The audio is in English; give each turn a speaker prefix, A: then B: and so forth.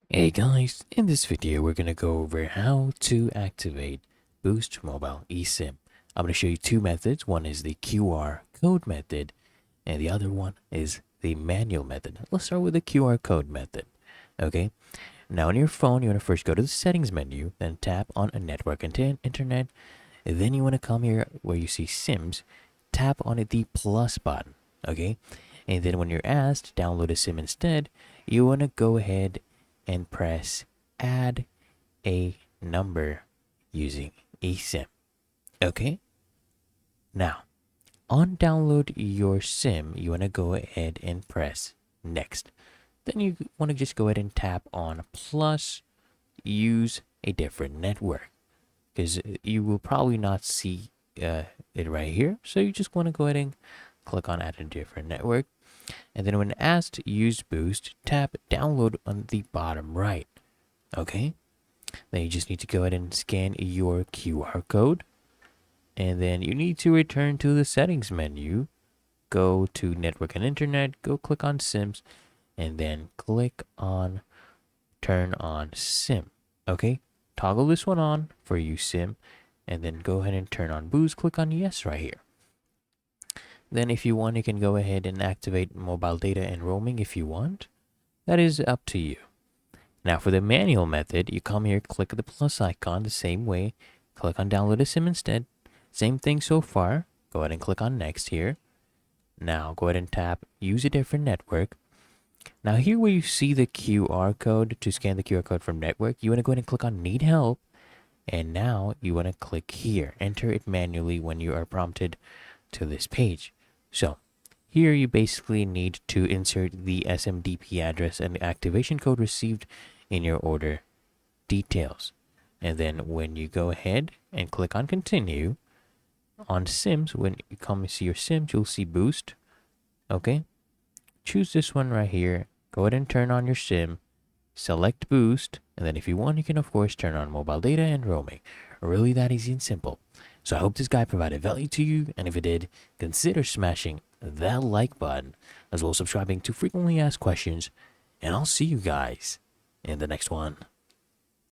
A: Hey guys, in this video we're gonna go over how to activate Boost Mobile eSIM. I'm gonna show you two methods. One is the QR code method and the other one is the manual method. Let's start with the QR code method. Okay, now on your phone you wanna first go to the settings menu, then tap on a network and internet, and then you wanna come here where you see SIMs, tap on the plus button. Okay, and then when you're asked to download a SIM instead, you wanna go ahead and press add a number using eSIM. Okay, now on download your SIM, you want to go ahead and press next. Then you want to just go ahead and tap on plus use a different network because you will probably not see it right here. So you just want to go ahead and click on add a different network. And then when asked use boost, tap download on the bottom right. Okay. Then you just need to go ahead and scan your QR code. And then you need to return to the settings menu. Go to network and internet, go click on SIMs, and then click on turn on SIM. Okay, toggle this one on for you SIM, and then go ahead and turn on boost. Click on yes right here. Then if you want, you can go ahead and activate mobile data and roaming if you want. That is up to you. Now for the manual method, you come here, click the plus icon the same way, click on download a SIM instead. Same thing so far. Go ahead and click on next here. Now go ahead and tap use a different network. Now here where you see the QR code to scan the QR code from network, you want to go ahead and click on need help. And now you want to click here, enter it manually when you are prompted to this page. So here you basically need to insert the SMDP address and the activation code received in your order details. And then when you go ahead and click on continue, on SIMs, when you come and see your SIMs, you'll see boost. Okay, choose this one right here. Go ahead and turn on your SIM, select boost, and then if you want, you can of course turn on mobile data and roaming. Really that easy and simple. So I hope this guide provided value to you, and if it did, consider smashing that like button, as well as subscribing to frequently asked questions, and I'll see you guys in the next one.